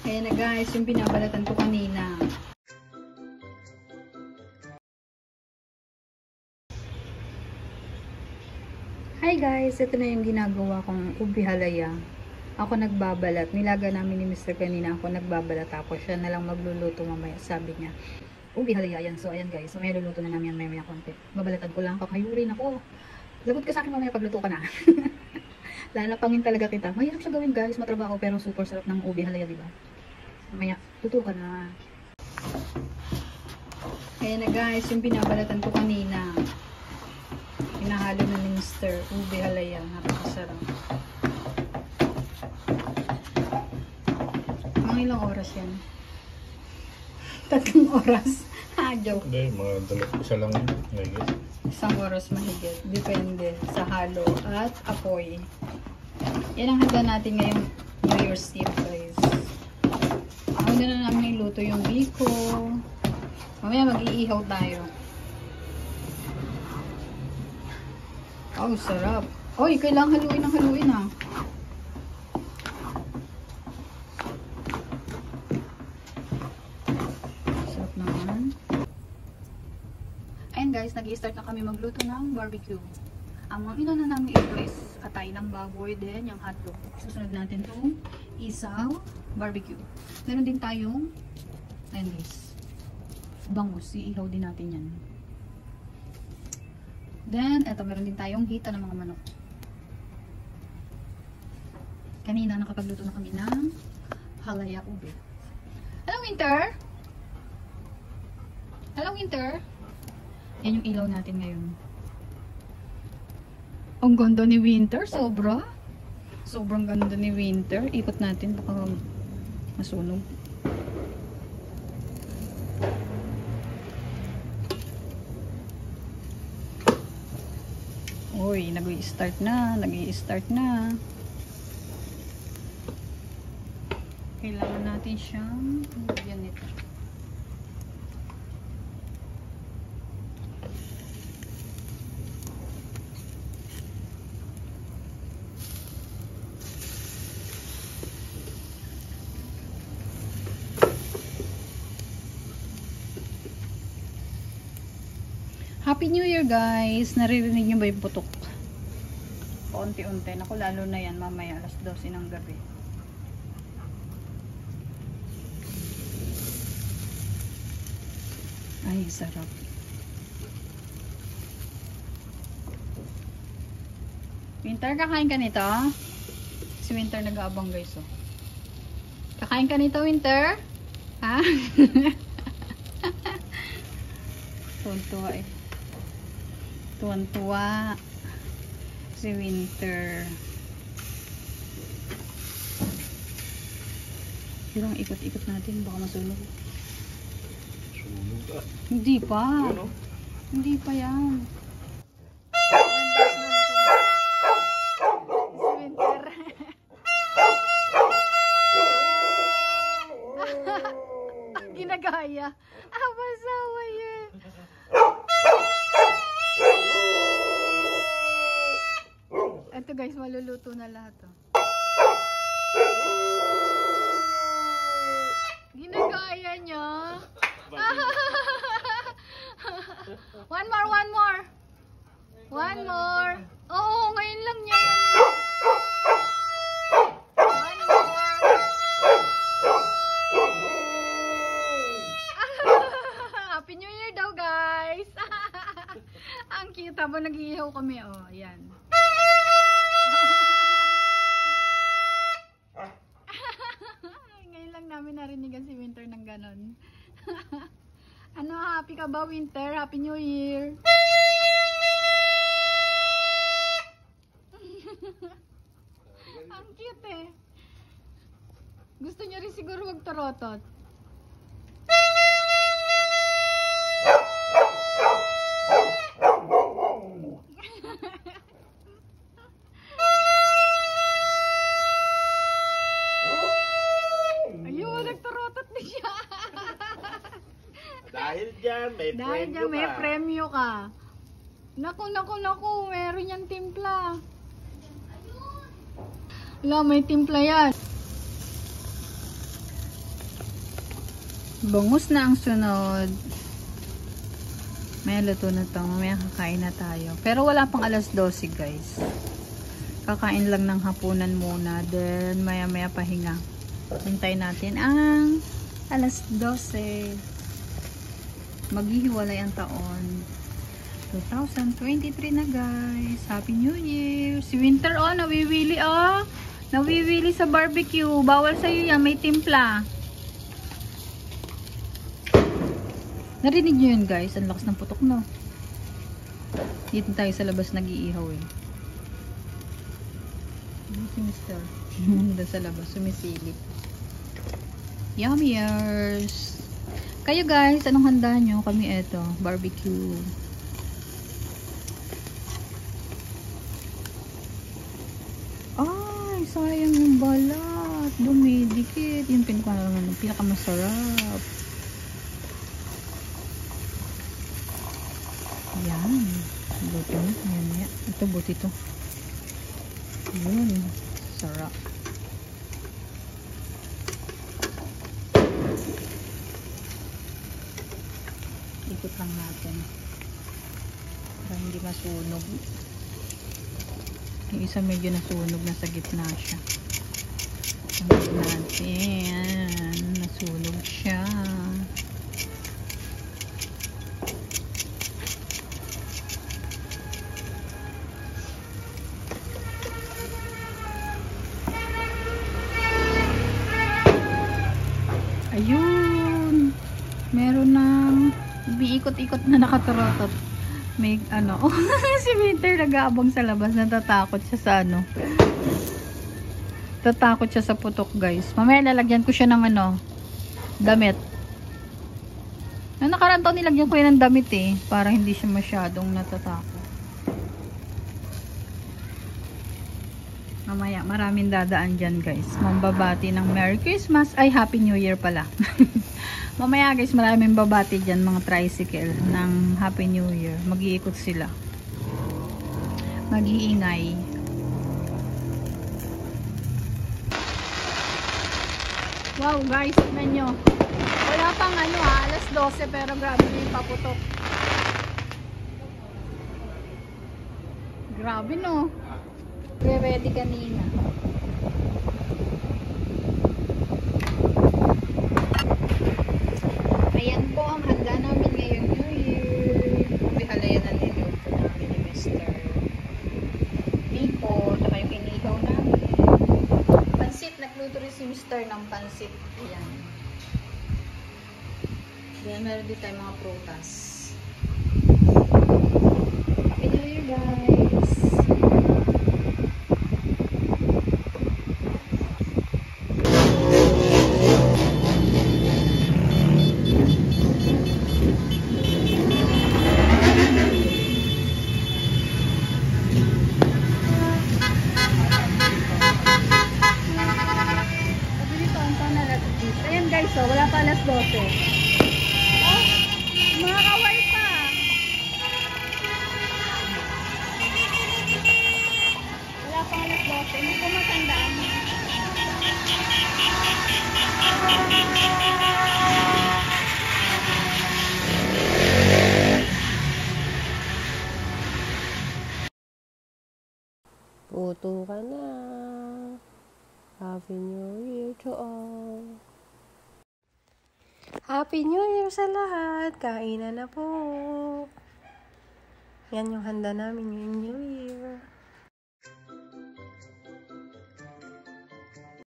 Ayan na guys, yung binabalatan ko kanina. Hi guys, ito na yung ginagawa kong ubi halaya. Ako nagbabalat. Nilaga namin ni Mr. kanina, ako nagbabalat. Tapos siya na lang magluluto mamaya. Sabi niya, ubi halaya yan. So ayan guys, so may luluto na namin yan maya konti. Babalatan ko lang, kakayurin ako. Lagot ka sa akin mamaya pagluto ka na. Lalapangin talaga kita. Mahirap siya gawin guys, matrabaho pero super sarap ng ubi halaya, diba? Mamaya, luto ka na. Ayan na guys, yung binabalatan ko kanina. Pinahalo na ni Mr. Ubi halaya. Napakasarap. Mga ilang oras yan? 3 oras. Joke. Hindi, mga isa lang yun. Isang oras mahigit. Depende sa halo at apoy. Yan ang handa natin ngayong New Year's Eve guys. Ako na namin iluto yung biko. Mamaya mag-iihaw tayo. Oh, sarap. Oy, kailangan haluin ng haluin ah. Sarap naman. Ayan guys, nag-i-start na kami magluto ng barbecue. Ang mga inuna namin ito is atay ng baboy din, yung hotdog. Susunod natin itong isaw barbecue. Meron din tayong ayan guys, bangus. Iihaw din natin yan. Then, eto, meron din tayong hita ng mga manok. Kanina, nakapagluto na kami ng halaya ube. Hello, Winter! Hello, Winter! Yan yung ilaw natin ngayon. Ang ganda ni Winter, sobra. Sobrang ganda ni Winter. Ikot natin, baka masunog. Uy, nag-i-start na. Nag-i-start na. Kailangan natin siyang lagyan nito. Happy New Year guys! Naririnig nyo ba yung putok? Paunti-unti. Naku, lalo na yan mamaya alas 12 ng gabi. Ay, sarap. Winter, kakain ka nito? Si Winter nag-aabang guys oh. Kakain ka nito, Winter? Ha? Tuwan-tuwa eh. Tuwan-tuwa si Winter. Pero ang ikot-ikot natin, baka masunog. Sunog ka? Hindi pa. Ano? Hindi pa yan. Si Winter. Ginagaya. Masawa yan. Ito guys, maluluto na lahat oh. Ginagaya niya. One more, one more. One more. Oo, ngayon lang niya. One more. Happy New Year daw guys. Ang cute habang nag-iihaw kami oh. Ayan. Ngayon lang namin narinigan si Winter ng ganon. Ano, happy ka ba Winter? Happy New Year! Ang cute eh. Gusto niya rin siguro magtorotot. Dahil dyan, may premyo ka. Naku, meron yan timpla. Wala, may timpla yan. Bangus na ang sunod. May luto na to. Mamaya kakain na tayo. Pero wala pang alas 12 guys. Kakain lang ng hapunan muna. Then maya maya pahinga. Hintay natin ang alas 12. Maghihiwalay ang taon. 2023 na guys. Happy New Year. Si Winter nawiwili Nawiwili sa barbecue. Bawal sa'yo yan. May timpla. Narinig nyo yun guys, ang lakas ng putok no. Dito tayo sa labas nag-iihaw eh. Si Mr. Doon sa labas, sumisilip. Yummyers! Kayo guys, anong handa nyo? Kami eto, barbecue. Ay, sayang yung balat. Dumidikit. Yung pinakamasarap. Yan. Buto. Yan. Ito, buti to. Yun. Sarap. Ikot lang natin. Para hindi masunog. Yung isa medyo nasunog. Nasa gitna siya. Tingnan natin. Nasunog siya. Ayun. Meron ng biikot-ikot na nakaturotot. May si Winter nag-aabang sa labas. Natatakot siya sa Tatakot siya sa putok guys. Mamaya lalagyan ko siya ng damit. Nakaraan taon nilagyan ko yan ng damit eh. Para hindi siya masyadong natatakot. Mamaya, maraming dadaan dyan guys. Mambabati ng Merry Christmas. Ay, Happy New Year pala. Mamaya guys, maraming babati dyan mga tricycle ng Happy New Year. Mag-iikot sila. Mag-iingay. Wow guys, tignan nyo. Wala pang alas 12 pero grabe yung paputok. Grabe no. Ready kanina. Ayan po ang handa namin ngayong New Year. Bihalayan na niluto namin ni Mr. Nico. Tsaka yung inihaw namin. Pansit. Nagluto rin si Mr. ng pansit. Ayan. Then meron din tayo mga prutas. Happy New Year guys! Ayan guys, wala pa alas 12. Oh, mga kaway pa. Wala pa alas 12. Hindi ko matandaan. Puto ka na. Happy New Year to all. Happy New Year sa lahat. Kainan na po. Yan yung handa namin yung New Year.